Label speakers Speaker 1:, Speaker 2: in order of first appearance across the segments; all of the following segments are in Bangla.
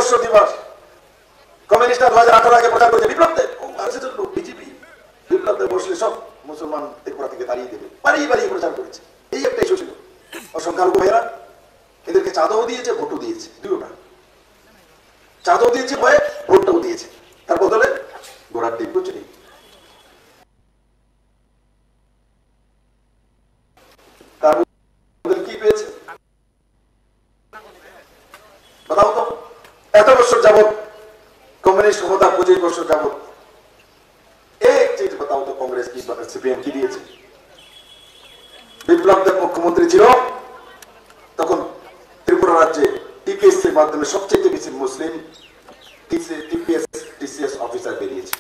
Speaker 1: শতবর্ষ দিবস কমিউনিস্টরা 2018 আগে প্রচার করেছে বিপ্লবদের বিজেপি বিপ্লবদের বসলে সব মুসলমান ত্রিপুরা থেকে তাড়িয়ে দেবে, বাড়িয়ে বাড়িয়ে প্রচার করেছে। এই একটা ইস্যু ছিল। সংখ্যালঘু ভাইয়েরা এদেরকে চাঁদাও দিয়েছে, ভোটও দিয়েছে, দুটোটা। চাঁদাও দিয়েছে ভয়ে, ভোটটাও দিয়েছে। তার বদলে গোড়ার ডিম চুরি। তার বদলে কি পেয়েছে बताओ तो। এত বছর যাবত কমিউনিস্ট ক্ষমতা 25 বছর যাবত एक चीज बताओ तो कांग्रेस की सीपीएम की दिए বিপ্লবদের মুখ্যমন্ত্রী ছিল তখন ত্রিপুরা রাজ্যে টিপিএস এর মাধ্যমে সবচেয়ে বেশি মুসলিম টিসিএস অফিসার বেরিয়েছে।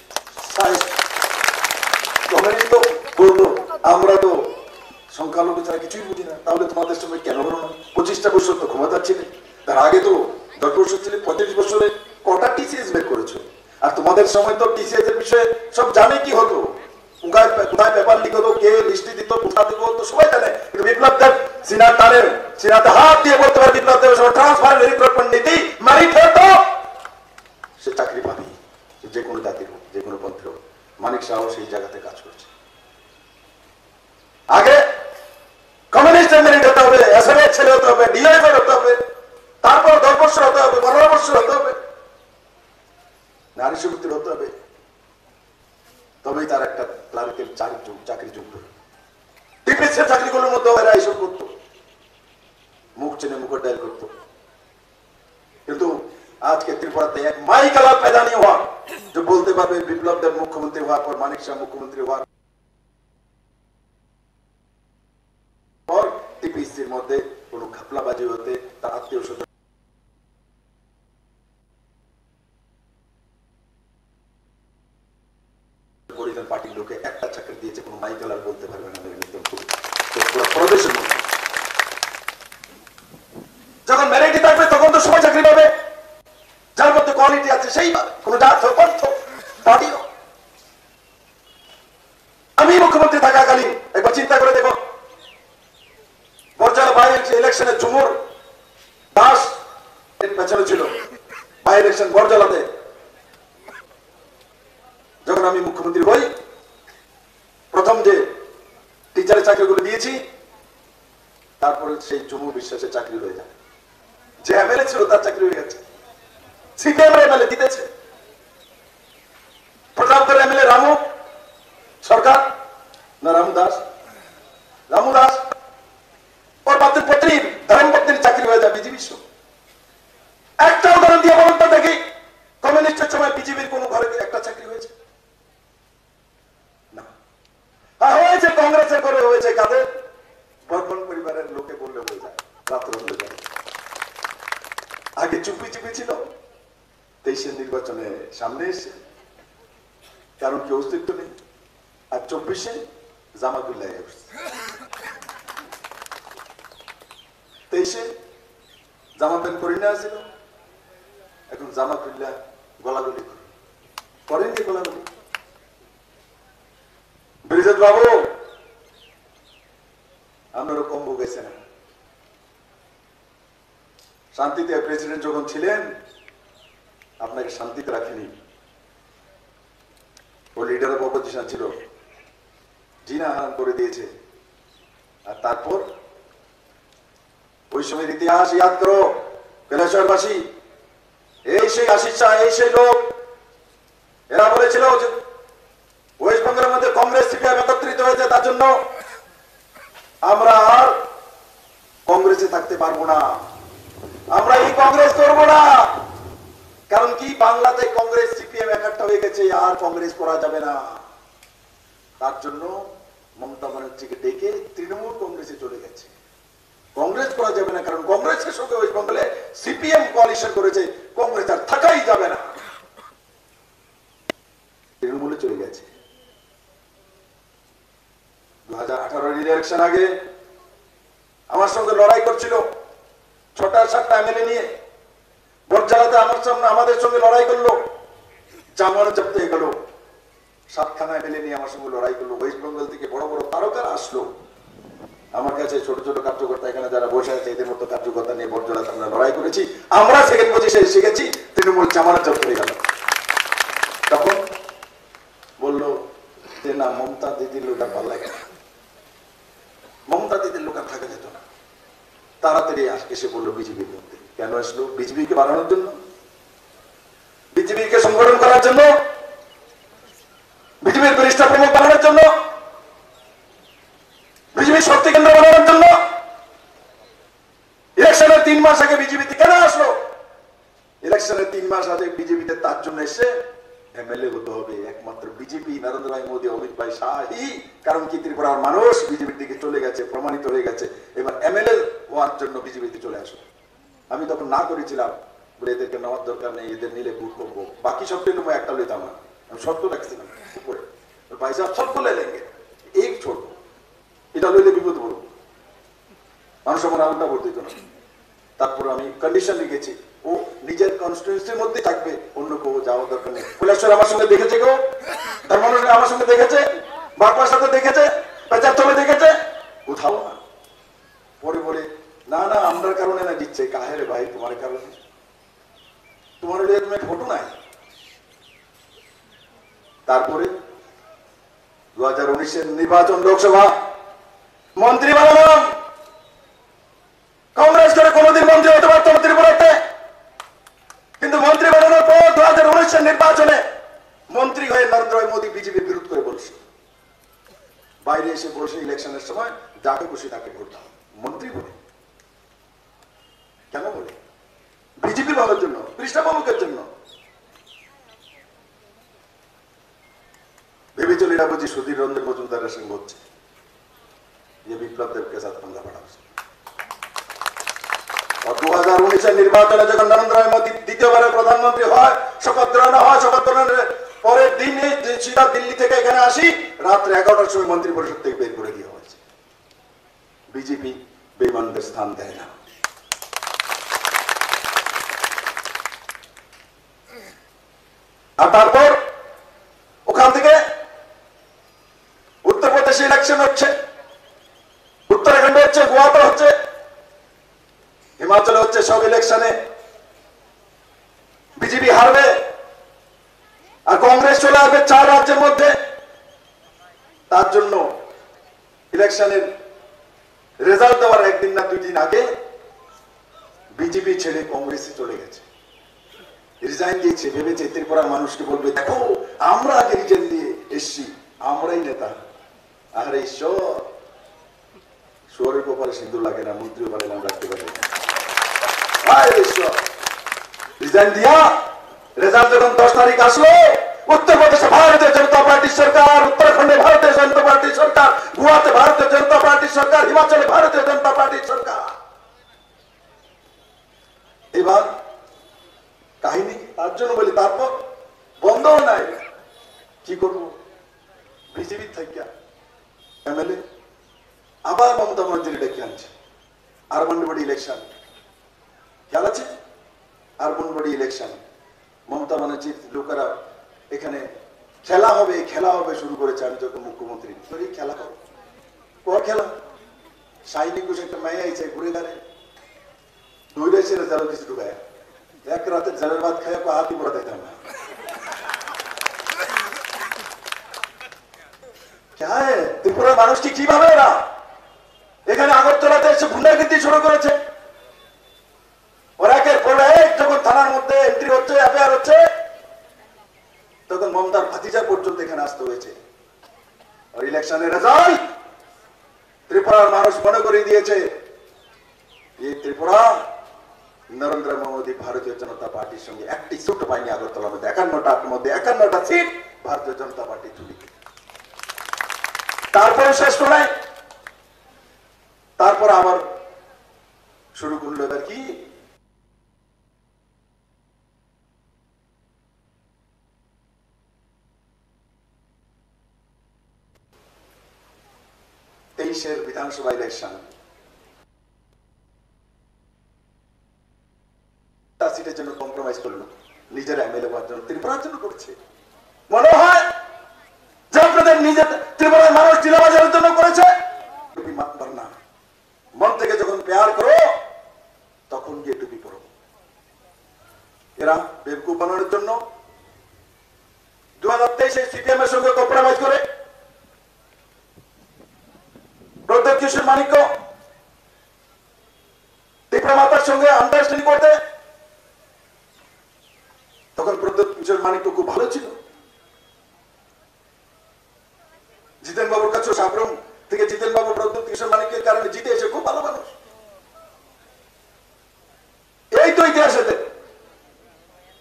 Speaker 1: কমিউনিস্ট তো বলতো আমরা তো সংখ্যালঘু ছাড়া কিছুই বুঝি না, তাহলে তোমাদের সময় কেন হলো না? 25টা বছর তো ক্ষমতা ছিলে, তার আগে তো 10 বছর ছিলে, 35 বছরে কটা টিসিএস বের করেছো? আর তোমাদের সময় তো টিসিএস এর বিষয়ে সব জানে কি হতো, কোথায় পেপার লিখ হতো, কে লিস্টি দিত, কোথা থেকে হতো সবাই জানে। কিন্তু বিপ্লব দেব সিনাতে হাত দিয়ে বলতে পারে বিপ্লব দেব ট্রান্সফার রিক্রুটমেন্ট নীতি মেরিট হতো, সে চাকরি পাবে, যে কোনো জাতির হোক, যে কোনো পন্থের হোক। মানিক শাহ সেই জায়গাতে কাজ করছে। আগে কমিউনিস্টের মেরিট হতে হবে, এসএমএ ছেলে হতে হবে, ডিআইএফ হতে হবে, তারপর 10 বছর হতে হবে, 15 বছর হতে হবে, নারী সুবিধার হতে হবে, তবেই তার একটা ক্লারিক্যাল চাকরি যোগ্য। টিপিএসের চাকরিগুলোর মধ্যে এরা এইসব করতো, মুখ চেনে মুখের ডায়াল করতো। কিন্তু আজকে ত্রিপুরাতে এক মাই কালার पैदा नहीं हुआ जो बोलते पारবে বিপ্লব দেব মুখ্যমন্ত্রী হওয়ার পর, মানিক শাহ মুখ্যমন্ত্রী হওয়ার পর টিপিএসের মধ্যে কোনো ঘাপলাবাজি হতে তার আত্মীয় স্বজন পরিজন পার্টির লোকে একটা চাকরি দিয়েছে, কোনো মাই কালার বলতে পারবে না। প্রদেশের মধ্যে যখন মেরিট থাকবে তখন তো সবাই চাকরি পাবে, যার মধ্যে কোয়ালিটি আছে সেই পাবে, কোনো জাত পন্থ পার্টি। আমি মুখ্যমন্ত্রী থাকাকালীন একবার চিন্তা করে দেখো, বরজালা বাই ইলেকশনে ঝুমুর দাস পেছনে ছিল বাই ইলেকশন বরজালাতে। যখন আমি মুখ্যমন্ত্রী হই, প্রথম যে টিচারের চাকরিগুলো দিয়েছি, তারপরে সেই ঝুমুর বিশ্বাসের চাকরি হয়ে যায়। যে এমএলএ ছিল তার চাকরি হয়ে গেছে, সিপিএম এমএলএ দিতেছে। প্রতাপগড় এমএলএ রামু সরকার না রামু দাস ওর পত্নীর ধর্মপত্নীর চাকরি হয়ে যায় বিজেপি। একটা উদাহরণ দিয়ে বলুন তো দেখি, কমিউনিস্টের সময় বিজেপির কোন ঘরে একটা চাকরি হয়েছে না? হয়েছে কংগ্রেসের ঘরে হয়েছে, কাদের? বর্মন পরিবারের লোকে বললে হয়ে যায়, রাত্র হয়ে যায়। আগে চুপি চুপি ছিল, 23-এর নির্বাচনে সামনে এসে কারণ কি অস্তিত্ব নেই। আর 24-এ জামাতুল্লাহ 23-এ জামাতের করিনা ছিল, এখন জামাতুল্লাহ গলাগলি করেন কি গলাগলি? ব্রিজেশ বাবু আপনারও কম গেছে না। শান্তিতে প্রেসিডেন্ট যখন ছিলেন আপনাকে শান্তিতে রাখেনি, ও লিডার অফ অপোজিশন ছিল, জিনা হারাম করে দিয়েছে। আর তারপর ওই সময়ের ইতিহাস ইয়াদ করো কৈলাসহরবাসী, এই সেই আশিস শাহ, এই সেই লোক, এরা বলেছিল যে ওয়েস্ট বেঙ্গলের মধ্যে কংগ্রেস সিপিএম একত্রিত হয়েছে, তার জন্য আমরা আর কংগ্রেসে থাকতে পারবো না, আমরা এই কংগ্রেস করবো না। কারণ কি, বাংলাতে কংগ্রেস সিপিএম একটা হয়ে গেছে, আর কংগ্রেস করা যাবে না। তার জন্য মমতা ব্যানার্জিকে ডেকে তৃণমূল কংগ্রেসে চলে গেছে। কংগ্রেস করা যাবে না, কারণ কংগ্রেসের সঙ্গে ওয়েস্ট বেঙ্গলে সিপিএম কোয়ালিশন করেছে, কংগ্রেস আর থাকাই যাবে না, তৃণমূলে চলে গেছে। 2018 ইলেকশন আগে আমার সঙ্গে লড়াই করছিল 6টা-7টা এমএলএ নিয়ে, বরজালাতে আমাদের সঙ্গে লড়াই করলো, জামানত জব্দ হয়ে গেল। 7খানা এমএলএ নিয়ে আমার সঙ্গে লড়াই করলো। ওয়েস্ট বেঙ্গল থেকে বড় বড় তারকারা আসলো আমার কাছে, ছোট ছোট কার্যকর্তা এখানে যারা বসে আছে এদের মতো কার্যকর্তা নিয়ে বরজালাতে আমরা লড়াই করেছি। আমরা সেকেন্ড পজিশনে শিখেছি, তৃণমূল জামানত জব্দ হয়ে গেল। তখন বললো যে না, মমতা দিদির লোক আর ভালো লাগে না, মমতা দিদির লোক আর থাকা যেত না। তাড়াতাড়ি এসে বললো বিজেপির মধ্যে। কেন আসলো? বিজেপিকে বাড়ানোর জন্য, বিজেপিকে সংগঠন করার জন্য, বিজেপির বরিষ্ঠ প্রমুখ বানানোর জন্য, বিজেপির শক্তি কেন্দ্র বানানোর জন্য। ইলেকশনের 3 মাস আগে বিজেপিতে কেন আসলো? ইলেকশনের 3 মাস আগে বিজেপিতে তার জন্য এসে এমএলএ হতে হবে একমাত্র বিজেপি, নরেন্দ্র ভাই মোদী, অমিত ভাই শাহী। কারণ কি, ত্রিপুরার মানুষ বিজেপির দিকে চলে গেছে, প্রমাণিত হয়ে গেছে। এবার এমএলএ হওয়ার জন্য বিজেপিতে চলে আসো। আমি তখন না করেছিলাম, বলে এদেরকে নেওয়ার দরকার নেই, এদের নিলে ভোট করবো, বাকি সব টেনে একটা লইতাম না। আমি শর্ত রাখছিলাম উপরে, ভাই সাহেব সব করে লেগে এই ছোট, এটা লইলে বিপদ পড়বো, মানুষ আমার আলাদা ভোট দিত না। তারপর আমি কন্ডিশন লিখেছি, ও নিজের কনস্টিটিউন্সির মধ্যে থাকবে, অন্য কেউ যাওয়ার দরকার নেই। কৈলাসর আমার সঙ্গে দেখেছে, কেউ ধর্মানুষ্ঠান আমার সঙ্গে দেখেছে, বারবার সাথে দেখেছে, পেঁচার তলে দেখেছে, কোথাও না। পরে বলে না না, আমরার কারণে না দিচ্ছে। কাহেরে ভাই, তোমার কারণে, তোমার তুমি ফটো নাই। তারপরে 2019-এর নির্বাচন, লোকসভা মন্ত্রী বানালাম। কংগ্রেস করে কোনোদিন মন্ত্রী হতে পারত না ত্রিপুরাতে, কিন্তু মন্ত্রী বানানোর পর 2019-এর নির্বাচনে মন্ত্রী হয়ে নরেন্দ্র মোদী বিজেপির বিরোধ করে বলছে, বাইরে এসে বলছে ইলেকশনের সময় যাকে খুশি তাকে ভোট দাও, মন্ত্রী বলে। কেন বলে? বিজেপির ভালোর জন্য, কৃষ্ণা প্রমুখের জন্য। ভেবে চলে এরা বুঝি সুধীর রঞ্জন মজুমদারের সঙ্গে হচ্ছে, যে বিপ্লব দেবকে সাথে পাঙ্গা পাড়া। 2019-এর নির্বাচনে যখন নরেন্দ্র মোদী দ্বিতীয়বারের প্রধানমন্ত্রী হয়, শপথ গ্রহণ হয়, শপথ গ্রহণের পরের দিন সিধা দিল্লি থেকে এখানে আসি, রাত্রে 11টার সময় মন্ত্রী পরিষদ থেকে বের করে দেওয়া হয়েছে। বিজেপি বেঈমানদের স্থান দেয় না। আর তারপর ওখান থেকে উত্তরপ্রদেশে ইলেকশন হচ্ছে, উত্তরাখণ্ডে হচ্ছে, গোয়াতে হচ্ছে, হিমাচলে হচ্ছে। সব ইলেকশনে বিজেপি হারবে আর কংগ্রেস চলে আসবে 4 রাজ্যের মধ্যে। তার জন্য ইলেকশনের রেজাল্ট দেওয়ার একদিন না 2 দিন আগে বিজেপি ছেড়ে কংগ্রেসে চলে গেছে, রিজাইন দিয়েছে। ভেবেছে ত্রিপুরার মানুষকে বলবে, দেখো আমরা আগে রিজাইন দিয়ে এসছি, আমরাই নেতা। আরে ঈশ্বর, শুয়োরের কপালে সিঁদুর লাগে না, মন্ত্রী বলে নাম রাখতে পারে। রিজাইন দিয়া রেজাল্ট যখন 10 তারিখ আসলো, উত্তরপ্রদেশে ভারতীয় জনতা পার্টির সরকার, উত্তরাখণ্ডে ভারতীয় জনতা পার্টির সরকার, গোয়াতে ভারতীয় জনতা পার্টির সরকার, হিমাচলে ভারতীয় জনতা পার্টির সরকার। এবার কাহিনী তার জন্য বলি, তারপর বন্ধ নাই। কি করবো? বিজেপি থেকে এমএলএ আবার মমতা মন্ত্রী ডেকে আনছে। আরবান বডি ইলেকশন খেয়াল আছে? আরবান বডি ইলেকশন মমতা ব্যানার্জির লোকেরা এখানে খেলা হবে, খেলা হবে শুরু করেছে। আমি যখন মুখ্যমন্ত্রী, খেলা হবে, পর খেলা সাইনিক বসে একটা মেয়ে আইছে, ঘুরে দাঁড়ে দৌড়েছে, জাল কিছু ঢুকায়, এক রাতে জালের ভাত খায় হাতি পড়া দিতাম না। ত্রিপুরার মানুষটি কিভাবে এরা এখানে আগরতলাতে এসে গুন্ডাগিরি শুরু করেছে। ওরা একের পর এক যখন থানার মধ্যে এন্ট্রি হচ্ছে, এফআইআর হচ্ছে, তখন মমতার ভাতিজা পর্যন্ত এখানে আসতে হয়েছে। আর ইলেকশনের রেজাল্ট ত্রিপুরার মানুষ মনে করে দিয়েছে, এই ত্রিপুরা নরেন্দ্র মোদী ভারতীয় জনতা পার্টির সঙ্গে একটি সিট পায়নি। আগরতলার মধ্যে 51টার মধ্যে 51টা সিট ভারতীয় জনতা পার্টি তুলি। তারপরে শেষ করে তারপর আবার শুরু করলো এবার কি, তেইশের বিধানসভা ইলেকশন, তার সিটের জন্য কম্প্রোমাইজ করলো, নিজের এমএলএ হওয়ার জন্য, ত্রিপুরার জন্য করছে। মনে হয় যে আপনাদের নিজের ত্রিপুরার মানুষ টিলাবাজারের জন্য করেছে। না, মন থেকে যখন প্যার করো তখন গিয়ে টুপি পরো। এরা বেবকুফ বানানোর জন্য 2023 সিপিএম এর সঙ্গে কম্প্রোমাইজ করে প্রদ্যোৎ কিশোর মানিক্য তীব্র মাতার সঙ্গে আন্ডারস্ট্যান্ডিং করতে, তখন প্রদ্যোৎ কিশোর মানিক্য খুব ভালো ছিল। জিতেন বাবুর কাছে সাবরুম থেকে জিতেন বাবু প্রদ্যোৎ কিশোর মানিক্যের কারণে জিতে এসে খুব ভালো মানুষ। এই তো ইতিহাসেতে।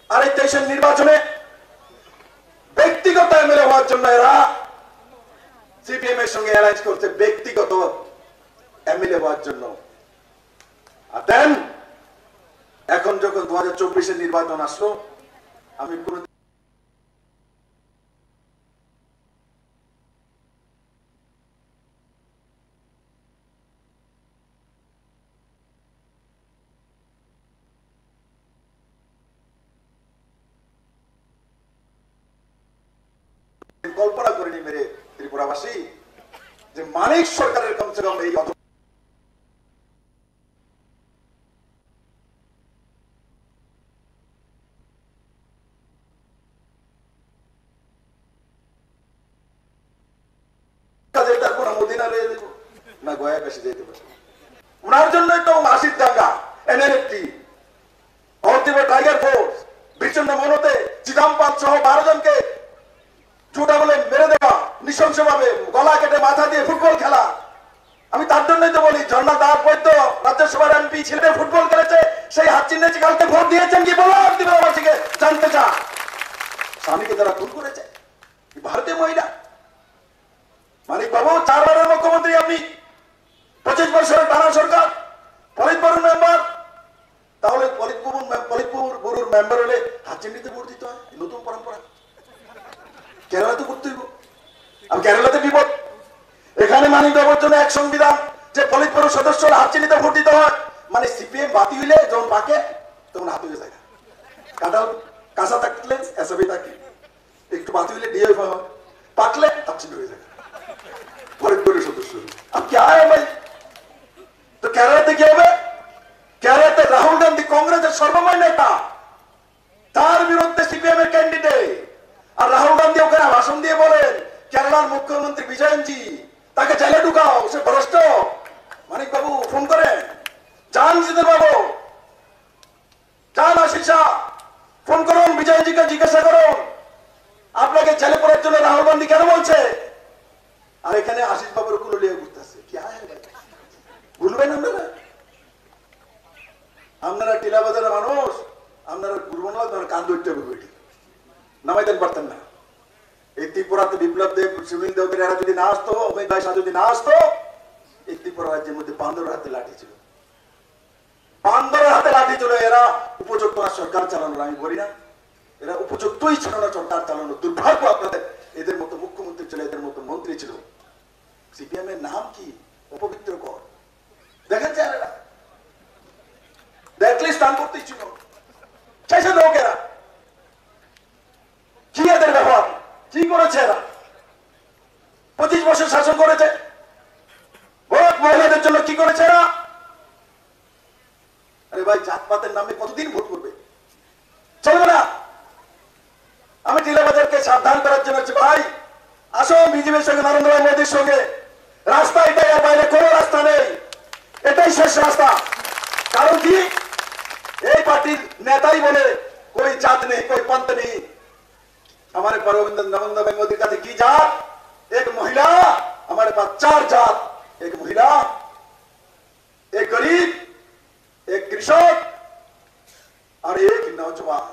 Speaker 1: আর এই 23 নির্বাচনে ব্যক্তিগত এমএলএ হওয়ার জন্য এরা সিপিএম এর সঙ্গে অ্যালায়েন্স করছে, ব্যক্তিগত এমএলএ হওয়ার জন্য। আর দেন এখন যখন 2024 নির্বাচন আসলো, আমি কোন কল্পনা করিনি মেরে ত্রিপুরাবাসী যে মানিক সরকারের কমসে কম এই না গয়া কাশি যেতে পারে। ওনার জন্যই তো আশির দাঙ্গা, এনএলএফটি, অন্তিমে টাইগার ফোর্স, বিচ্ছিন্ন মনতে চিদাম্পাল সহ 12 জনকে জুটা বলে মেরে দেওয়া, নৃশংসভাবে গলা কেটে মাথা দিয়ে ফুটবল খেলা। আমি তার জন্যই তো বলি, ঝর্ণা দাস বৈদ্য রাজ্যসভার এমপি ছেলে ফুটবল খেলেছে, সেই হাত চিহ্নে কালকে ভোট দিয়েছেন কি বলো ত্রিপুরাবাসীকে জানতে চা। স্বামীকে তারা খুন করেছে, ভারতীয় মহিলা। মানিক বাবু 4 বারের মুখ্যমন্ত্রী, আপনি 25 বছরের টানা সরকার, ফরিদপুর মেম্বার। তাহলে ফরিদপুর মেম্বার হলে হাত চিহ্নিতে ভোট দিতে হয়, নতুন পরম্পরা। কেরালাতে করতে হইব, আর কেরালাতে বিপদ। এখানে মানিক বাবুর জন্য এক সংবিধান যে ফরিদপুর সদস্যরা হাত চিহ্নিতে ভোট দিতে হয়, মানে সিপিএম বাতি হইলে যখন পাকে তখন হাত হয়ে যায়। কাঁঠাল কাঁচা থাকলে এসবই থাকে, একটু বাতি হইলে ডিএফ হয়, পাকলে হাত চিহ্ন হয়ে যায় ফরিদপুরের সদস্য। अब क्या है भाई? तो কেরালাতে কি হবে? কেরালাতে রাহুল গান্ধী কংগ্রেসের সর্বময় নেতা, তার বিরুদ্ধে সিপিএম এর ক্যান্ডিডেট। আর রাহুল গান্ধী ওখানে ভাষণ দিয়ে বলেন কেরালার মুখ্যমন্ত্রী বিজয়নজি তাকে জেলে ঢুকাও, সে ভ্রষ্ট। মানিক বাবু ফোন করেন, যান জিতেন বাবু, যান আশিস শাহ, ফোন করুন বিজয়নজিকে, জিজ্ঞাসা করুন আপনাকে জেলে পড়ার জন্য রাহুল গান্ধী কেন বলছে। আর এখানে আশিস বাবুর কুলো লিয়ে ঘুরতেছে, কি ভুলবেন আপনারা? আপনারা টিলা বাজারের মানুষ, আপনারা ঘুরবেন না, কান ধরতে হবে, নামাইতেন পারতেন না। এই ত্রিপুরাতে বিপ্লব দেব, সুনীল দেবদের এরা যদি না আসতো, অমিত ভাই শাহ যদি না আসতো, এই ত্রিপুরা রাজ্যের মধ্যে বান্দরের হাতে লাঠি ছিল, বান্দরের হাতে লাঠি ছিল। এরা উপযুক্ত সরকার চালানোর আমি বলি না, এরা উপযুক্তই ছিল না সরকার চালানো। দুর্ভাগ্য আপনাদের, এদের মতো মুখ্যমন্ত্রী ছিল, এদের মতো মন্ত্রী ছিল। সিপিএম এর নাম কি? অপবিত্র কর। দেখেন এরা দেখলে স্থান করতেই ছিল, চাইছে লোকেরা। কি এদের ব্যবহার, কি করেছে এরা? 25 বছর শাসন করেছে, ভোট মহিলাদের জন্য কি করেছে এরা? আরে ভাই, জাতপাতের নামে কতদিন ভোট করবে? চলবে না। আমি টিলাবাজারকে সাবধান করার জন্য ভাই আসো বিজেপির সঙ্গে, নরেন্দ্র মোদীর সঙ্গে। রাস্তা এটাই, আর বাইরে কোনো রাস্তা নেই, এটাই শেষ রাস্তা। কারণ কি, এই পার্টির নেতাই বলে कोई जात नहीं, कोई पंथ नहीं। हमारे नरेंद्र भाई मोदी का की जात? एक महिला, हमारे पास 4 जात, एक महिला, एक गरीब, एक कृषक और एक नौजवान।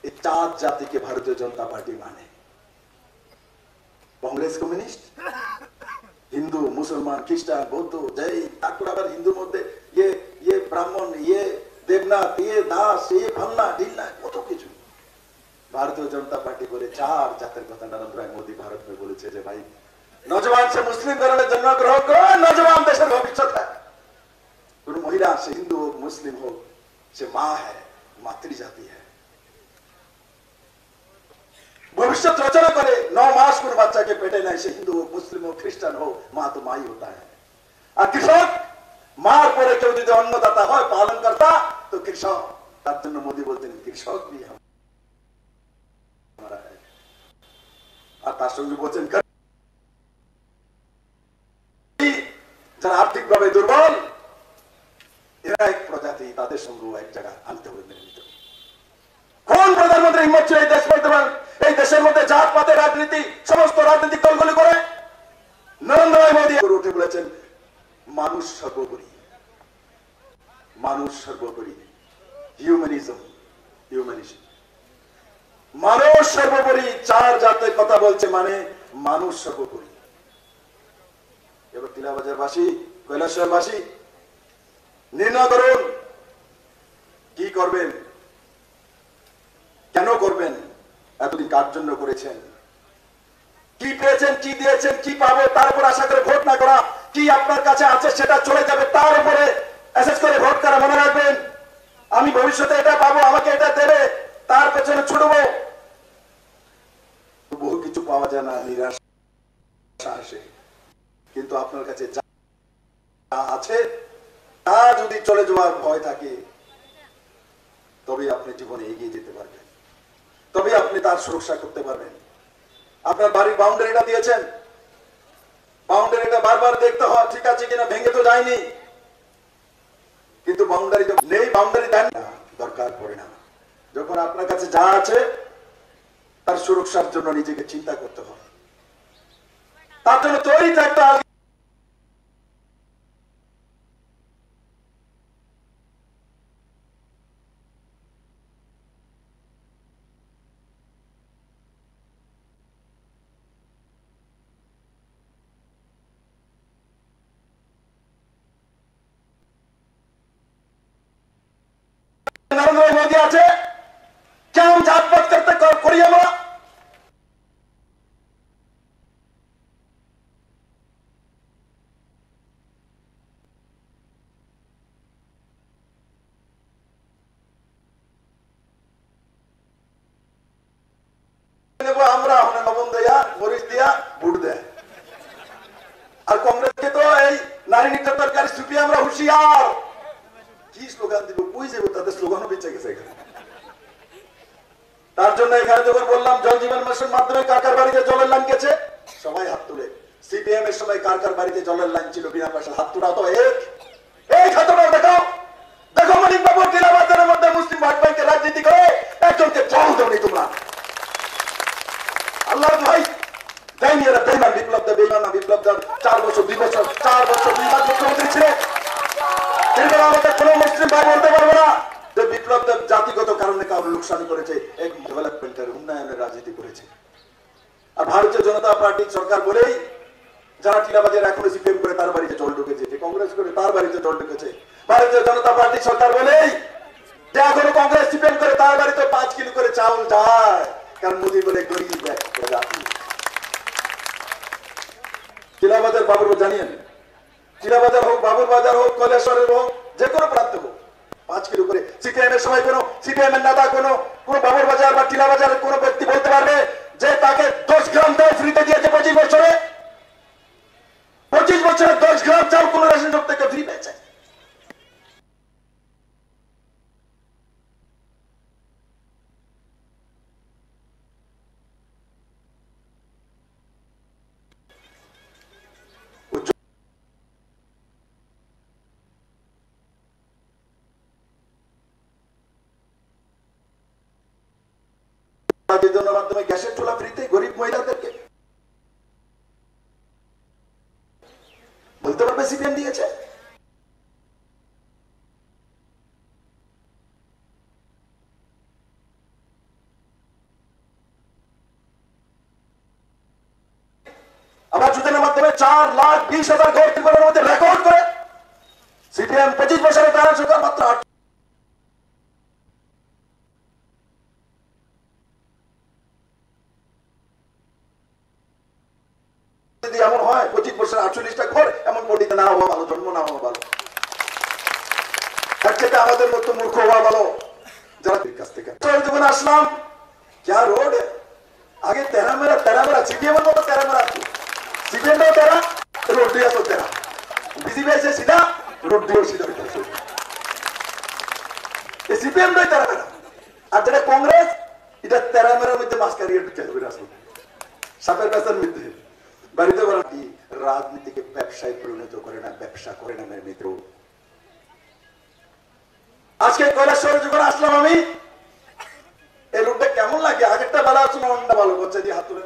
Speaker 1: ये 4 जाति के भारतीय जनता पार्टी माने। कांग्रेस कम्युनिस्ट, हिंदू, मुसलमान, ख्रिस्टान, बौद्ध, जैन, ठाकुर, हिंदू मध्य ये ब्राह्मण, ये देवनाथ, ये दास, ये फलना ढिलना कत किछु। भारतीय जनता पार्टी बोले 4 जातिर कथा नरेंद्र भाई मोदी भारत में बोले जे भाई नौजवान से मुस्लिम धर्म जन्म ग्रहण करो, नौजवान देश भविष्य है। कोई महिला से हिंदू हो, मुस्लिम हो, से माँ है, मातृ जाति है। भविष्य रचना करे। 9 मास को बच्चा के पेटे नहीं से हिंदू हो, मुस्लिम हो, क्रिश्चियन हो, माँ तो माँ ही होता है। और कृषक मार पड़े क्यों जो अन्नदाता हो, पालन करता तो कृषक তার জন্য মোদী বলতেন কৃষক भी हमारा है, আর তার সঙ্গে বলছেন যারা আর্থিকভাবে দুর্বল এরা এক প্রজাতি, তাদের সঙ্গে এক জায়গা আনতে হবে, মেনে নিতে হবে। কোন প্রধানমন্ত্রী হিম্মত ছিল এই দেশ বর্তমান এই দেশের মধ্যে জাতপাতের রাজনীতি সমস্ত রাজনৈতিক দলগুলি করে? নরেন্দ্র মোদী উঠে বলেছেন মানুষ সর্বোপরি, মানুষ সর্বোপরি, হিউম্যানিজম, হিউম্যানিজম, মানুষ সর্বোপরি। চার জাতের কথা বলছে, মানে মানুষ সর্বোপরি। এবার টিলাবাজারবাসী, কৈলাসহরবাসী নির্ণয় করুন কি করবেন, কেন করবেন, এতদিন কার জন্য করেছেন, কি পেয়েছেন, কি দিয়েছেন, কি পাবো তার উপর আশা করে ভোট না করা, কি আপনার কাছে আছে সেটা চলে যাবে তার উপরে অ্যাসেস করে ভোট করা। মনে রাখবেন আমি ভবিষ্যতে এটা পাবো, আমাকে এটা দেবে, তার পেছনে ছুটবো। বহু কিছু পাওয়া যায় না, নিরাশা আসে, কিন্তু আপনার কাছে যা আছে তা যদি চলে যাওয়ার ভয় থাকে তবে আপনি জীবনে এগিয়ে যেতে পারবেন, তবে আপনি তার সুরক্ষা করতে পারবেন। আপনার বাড়ির বাউন্ডারিটা দিয়েছেন, বাউন্ডারিটা বারবার দেখতে হয় ঠিক আছে কিনা, ভেঙে তো যায়নি, কিন্তু বাউন্ডারি নেই, বাউন্ডারি দেন না, দরকার পড়ে না। যখন আপনার কাছে যা আছে তার সুরক্ষার জন্য নিজেকে চিন্তা করতে হয়, তার জন্য তৈরি থাকতে হবে। নরেন্দ্র মোদী আছে, কেমন জাতপাত করতে করি আমরা? আমরা লবণ দেয়া মরিচ দিয়া ভোট দেয়, আর কংগ্রেসকে তো এই নারী নির্যাতনকারী সুপি আমরা হুঁশিয়ার। কি স্লোগান দিব, কই যাবো, তাদের স্লোগানও বেঁচে গেছে এখানে। তার জন্য এখানে যখন বললাম জল জীবন মিশনের মাধ্যমে কার কার বাড়িতে জলের লাইন গেছে, সবাই হাত তুলে। সিপিএম এর সময় কার কার বাড়িতে জলের লাইন ছিল বিনা পয়সা, হাত তোলা তো এই হাতটা দেখাও। দেখো মানিক বাবু টিলাবাজারের মধ্যে মুসলিম ভোট ব্যাংকের রাজনীতি করে একজনকে জল দেবনি তোমরা। আল্লাহ ভাই দেয়নি, এরা বেইমান, বিপ্লব দা বেইমান না, বিপ্লব দা 4 বছর 2 বছর 4 বছর 2 মাস মুখ্যমন্ত্রী ছিলেন। আমাদের কোন মুসলিম ভাই বলতে পারবো না যে বিপ্লব দেব জাতিগত কারণে কারো লোকসান করেছে, এক ডেভেলপমেন্টের উন্নয়নের রাজনীতি করেছে। আর ভারতীয় জনতা পার্টি সরকার বলেই যারা টিলাবাজারে এখনো সিপিএম করে তার বাড়িতে জল ঢুকেছে, কংগ্রেস করে তার বাড়িতে জল ঢুকেছে। ভারতীয় জনতা পার্টি সরকার বলেই যে এখনো কংগ্রেস সিপিএম করে তার বাড়িতে 5 কিলো করে চাউল যায়, কারণ মোদী বলে গরিব জাতি। টিলাবাজার বাবুর জানিয়েন, টিলাবাজার হোক, বাবুর বাজার হোক, কৈলাসহরের হোক, যে কোনো প্রান্ত হোক 5 কিলো করে। সিপিএম এর সময় কোনো সিপিএম এর নেতা কোনো বাবুর বাজার বা টিলাবাজারের কোনো ব্যক্তি বলতে পারবে যে তাকে 10 গ্রাম চাল ফ্রিতে দিয়েছে 25 বছরে? 25 বছরে 10 গ্রাম চাল কোন রেশন শপ থেকে ফ্রি পেয়েছে? মাধ্যমে গ্যাসের চুলা ফ্রিতে গরিব মহিলাদেরকে বলতে পারবে সিপিএম দিয়েছে? আবার যুদ্ধের মাধ্যমে 4,20,000 ঘর ত্রিপুরার মধ্যে রেকর্ড করে সিপিএম 25 বছরের তারা সরকার মাত্র এমন হয় 25 বছর 48টা ঘর এমন পড়িতে না হওয়া ভালো, জন্ম না হওয়া ভালো। আমাদের মতো মূর্খ হওয়া ভালো। যারা কাছ থেকে যখন আসলাম क्या रोड है आगे तेरा मेरा सीपीएम तो तेरा मेरा सीपीएम तो तेरा रोड दिया तो तेरा बीजेपी से सीधा रोड दिया सीधा সিপিএম নয় তারা আর যেটা কংগ্রেস এটা তেরামেরার মধ্যে মাছ কারিয়ে ঢুকে যাবে রাজনীতি সাপের পেছার মধ্যে বাড়িতে কি রাজনীতিকে ব্যবসায় পরিণত করে না, ব্যবসা করে না মেরে মিত্র। আজকে কৈলাসহরে যখন আসলাম আমি, এই রূপটা কেমন লাগে? আগেরটা ভালো আছে না অন্যটা ভালো করছে? দিয়ে হাত তুলে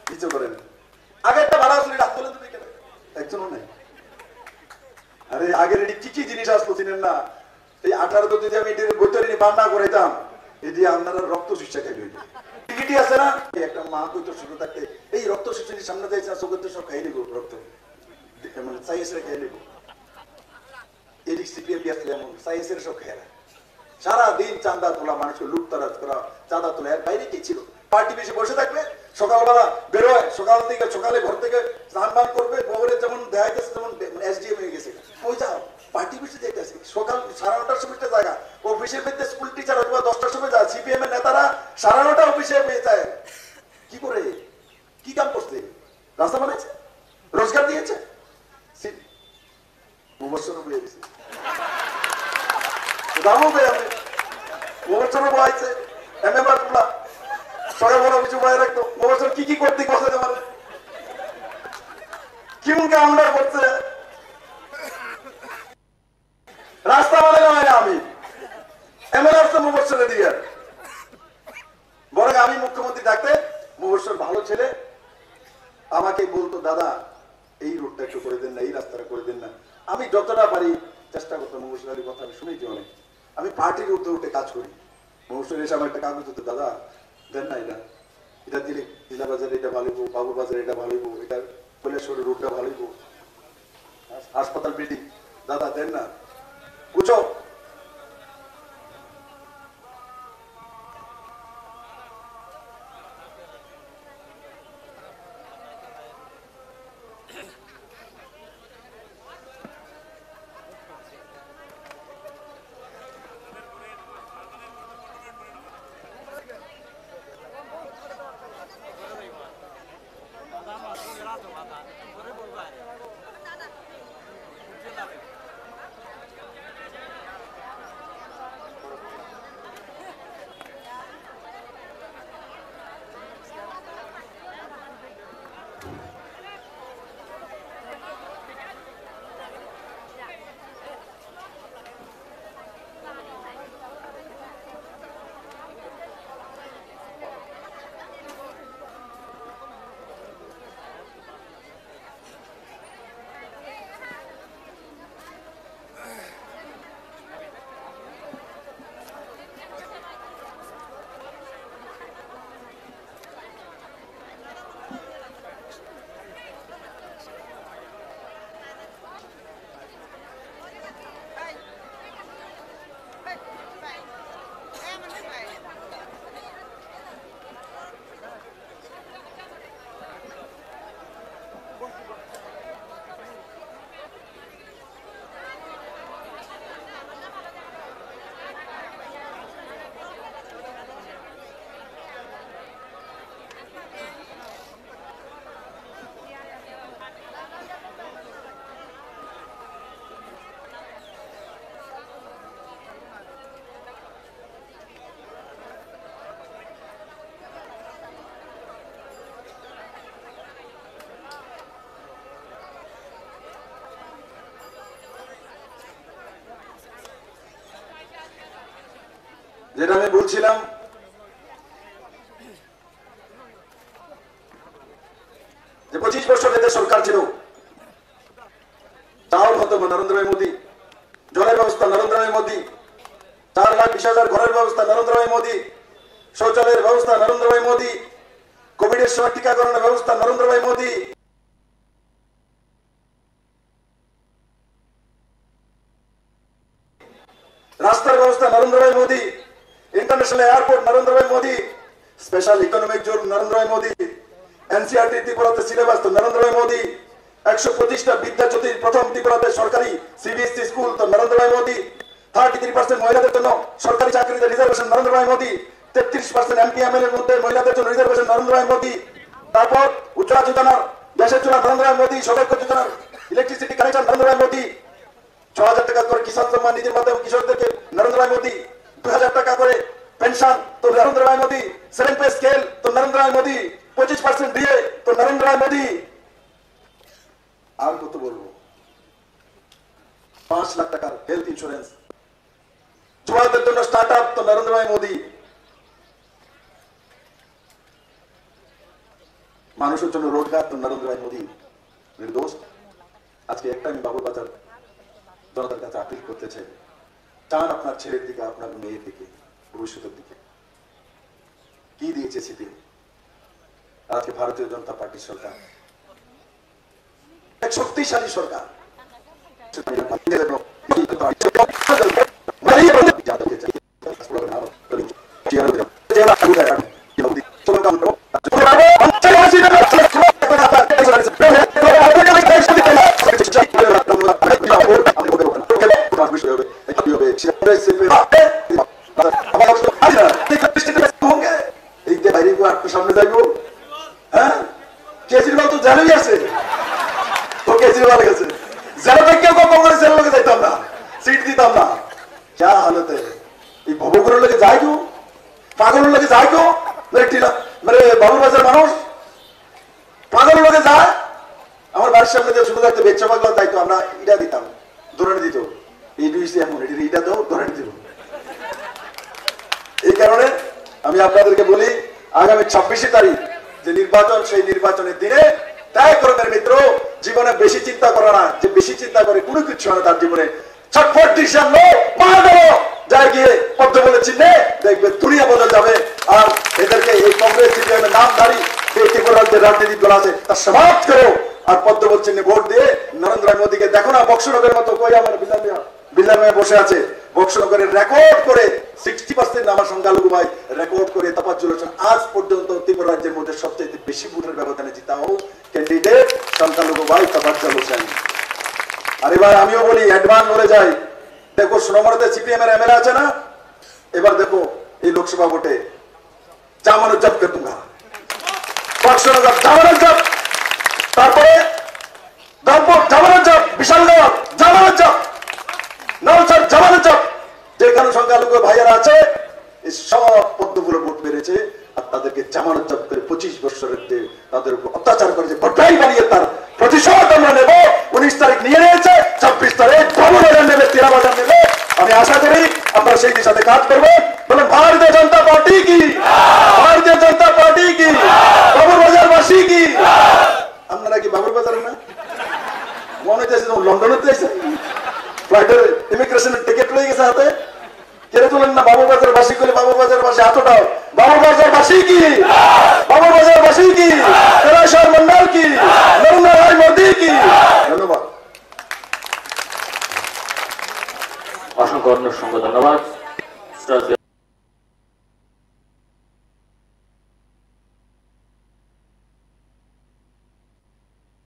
Speaker 1: কিছু করেন। আগেরটা ভালো আছে হাত তুলে দিতে গেলে একজনও নেই। আরে আগের কি কি জিনিস আসতো চিনেন না? এই 18 তো যদি আমি বৈতরণী বান্না করাইতাম, এই দিয়ে আপনারা রক্ত শিক্ষা খাইবে। টিকিটি আছে না, একটা মা কইতো শুরু থাকতে এই রক্ত শিক্ষার সামনে যাইছে চোখের তো সব খাই নিব রক্ত, মানে সাইয়েসের খাই নিব। এদিক সিপিএম আসলে এমন সাইয়েসের সব খেয়ে সারাদিন চাঁদা তোলা, মানুষকে লুটতরাজ করা, চাঁদা তোলা। এর বাইরে কি ছিল? পার্টি বেশি বসে থাকবে, সকালবেলা বেরোয়, সকাল থেকে সকালে ঘর থেকে স্নান বান করবে, বউরে যেমন দেখা গেছে যেমন এসডিএম হয়ে গেছে, ওই যাও পার্টি বেশি যাইতেছে। সকাল 9:30টার সময় জায়গা অফিসের মধ্যে স্কুল টিচার অথবা 10টার সময় যায়, সিপিএম এর নেতারা 9:30 অফিসে পেয়ে যায়। কি করে কি কাম করছে? রাস্তা বানাইছে, রোজগার দিয়েছে, মুবসরও বয়ে দিছে, দামও পেয়ে আমি মুবসরও বয়াইছে। এমএবার তোলা সকালবেলা কিছু বয়ে রাখতো, মুবসর কি কি করতে বসাতে পারে, কেমন কামনা করছে। রাস্তা বানাই হয় না আমি এমএলএ মুবসরে দিয়ে, বরং আমি মুখ্যমন্ত্রী ডাকতে মুবসর ভালো ছেলে আমাকে বলতো, দাদা এই রোডটা একটু করে দেন না, এই রাস্তাটা করে দেন না। আমি যতটা পারি চেষ্টা করতাম। মুবসরের কথা আমি শুনেছি অনেক। আমি পার্টির উঠে উঠে কাজ করি। মুবসর এসে আমার একটা কাগজ হতো, দাদা দেন না, এটা এটা দিলে জেলা বাজারে এটা ভালো হইব, বাবুর বাজারে এটা ভালো হইব, এটা কৈলাসহরের রোডটা ভালো হইব, হাসপাতাল বিল্ডিং, দাদা দেন না, বুঝো। যেটা আমি বলছিলাম, যে 25 বছর এদের সরকার ছিল, চাউল হতো নরেন্দ্র ভাই মোদী, জলের ব্যবস্থা নরেন্দ্র ভাই মোদী, 4,20,000 ঘরের ব্যবস্থা নরেন্দ্র ভাই মোদী, শৌচালয়ের ব্যবস্থা নরেন্দ্র ভাই মোদী, কোভিডের সময় টিকাকরণের ব্যবস্থা নরেন্দ্র ভাই মোদী, রাস্তার ব্যবস্থা নরেন্দ্র ভাই মোদী, इंटरनेशनल एयरपोर्ट नरेंद्र भाई Modi, special economic zone Narendra भाई मोदी, एनसीईआरटी त्रिपुराते सिलेबास तो नरेंद्र भाई मोदी, 125টা বিদ্যাজ্যোতি প্রথম ত্রিপুরাতে সরকারি সিবিএসসি স্কুল তো নরেন্দ্র ভাই মোদি, 33% মহিলাদের জন্য সরকারি চাকরিতে রিজার্ভেশন নরেন্দ্র ভাই মোদি, 33% এমপিএমএল এর মধ্যে মহিলাদের জন্য রিজার্ভেশন নরেন্দ্র ভাই মোদি। তারপর উজ্জ্বলা যোজনার গ্যাসের চুলা নরেন্দ্র ভাই মোদি, সৌভাগ্য যোজনার ইলেকট্রিসিটি কানেকশন নরেন্দ্র ভাই মোদি, 6 6,000 টাকা করে কিষাণ সম্মান নিধির মাধ্যমে কৃষকদেরকে নরেন্দ্র ভাই মোদী, 2,000 টাকা করে পেনশন তো নরেন্দ্র ভাই মোদী, 7 পে স্কেল তো নরেন্দ্র ভাই মোদী, 25% দিয়ে তো নরেন্দ্র ভাই মোদী। আর কত বলবো, 5 লাখ টাকার হেলথ ইন্স্যুরেন্স, যুবাদের জন্য স্টার্ট আপ তো নরেন্দ্র ভাই মোদী, মানুষের জন্য রোজগার তো নরেন্দ্র ভাই মোদী। নির্দোষ। আজকে একটা আমি বাবুর বাজার জনতার কাছে আপিল করতে চাই, চান আপনার ছেলের দিকে, আপনার মেয়ের দিকে, ভবিষ্যতের দিকে। কি দিয়েছে সিপিএম? আজকে ভারতীয় জনতা পার্টির সরকার এক শক্তিশালী সরকার। সামনে যাইব, হ্যাঁ কেজরিওয়াল তো জেলেই আছে, তো কেজরিওয়াল গেছে জেলে থেকে কংগ্রেস জেলের লোকে যাইতাম না, সিট দিতাম না। যা হালতে এই ভবগুলোর লোকে যায় কেউ, পাগলের লোকে যায় কেউ, মানে বাবুর বাজার মানুষ পাগলের লোকে যায়। আমার বাড়ির সামনে যে শুধু থাকতো বেচ্চা পাগলা যাইতো, আমরা ইটা দিতাম, দৌড়ানি দিত, এই দুইছি এখন ইটা দাও দৌড়ানি দিব। এই কারণে আমি আপনাদেরকে বলি, আগামী 26 তারিখ যে নির্বাচন, সেই নির্বাচনের দিনে ত্যাগ করবেন মিত্র। জীবনে বেশি চিন্তা করো না, যে বেশি চিন্তা করে কোনো কিছু হয় না তার জীবনে। ছটফট ডিসিশন লো, মার দেবো, যাই গিয়ে পদ্ম বলে চিহ্নে দেখবে দুনিয়া বদল যাবে। আর এদেরকে এই কংগ্রেস সিপিএমের নামধারী ত্রিপুরার যে রাজনীতি দল আছে তার সমাপ্ত করো, আর পদ্ম বল চিহ্নে ভোট দিয়ে নরেন্দ্র মোদীকে দেখো না বক্সনগরের মতো, কই আমার বিলামিয়া বসে আছে, বক্সনগরের রেকর্ড করে 60% আমার সংখ্যালঘু ভাই রেকর্ড করে তাপাজ্জুল হোসেন আজ পর্যন্ত ত্রিপুরা রাজ্যের মধ্যে সবচেয়ে বেশি ভোটের ব্যবধানে জিতা হোক ক্যান্ডিডেট সংখ্যালঘু ভাই তাপাজ্জুল হোসেন। আর এবার আমিও বলি, অ্যাডভান্স বলে যাই, দেখো সোনামুড়াতে সিপিএম এর এমএলএ আছে না, এবার দেখো এই লোকসভা ভোটে জামানত জব্দ করে দুঙ্গা, বক্সনগর জামানত জব্দ, তারপরে দলপুর জামানত জব্দ, বিশালগড় জামানত জব্দ, নলছর জামানত জব্দ। যেখানে সংখ্যালঘু ভাইয়েরা আছে এই সব পদ্মগুলো ভোট মেরেছে, আর তাদেরকে জামানত জব্দ করে 25 বছরের তাদের উপর অত্যাচার করেছে, ভোটাই বানিয়ে তার প্রতিশোধ আমরা নেব। 19 তারিখ নিয়ে নিয়েছে, 26 তারিখ বাবুবাজার নেবে, 13 বাজার নেবে। আমি আশা করি আপনারা সেই দিশাতে কাজ করবেন। বলেন ভারতীয় জনতা পার্টি কি, ভারতীয় জনতা পার্টি কি, বাবুর বাজার বাসী কি। আপনারা কি বাবুর বাজারে না? মনে হইতেছে লন্ডনে দিয়েছে, ফ্লাইটের ইমিগ্রেশনের টিকিট লয়ে গেছে হাতে, কেড়ে তোলেন না বাবুর বাজার বাসী করলে। বাবুর বাজার বাসী এতটাও বাবুর বাজার বাসী কি, বাবুর বাজার বাসী কি, কৈলাসহর মন্ডল কি, নরেন্দ্র ভাই মোদী কি। ধন্যবাদ।
Speaker 2: অসংখ্য ধন্যবাদ।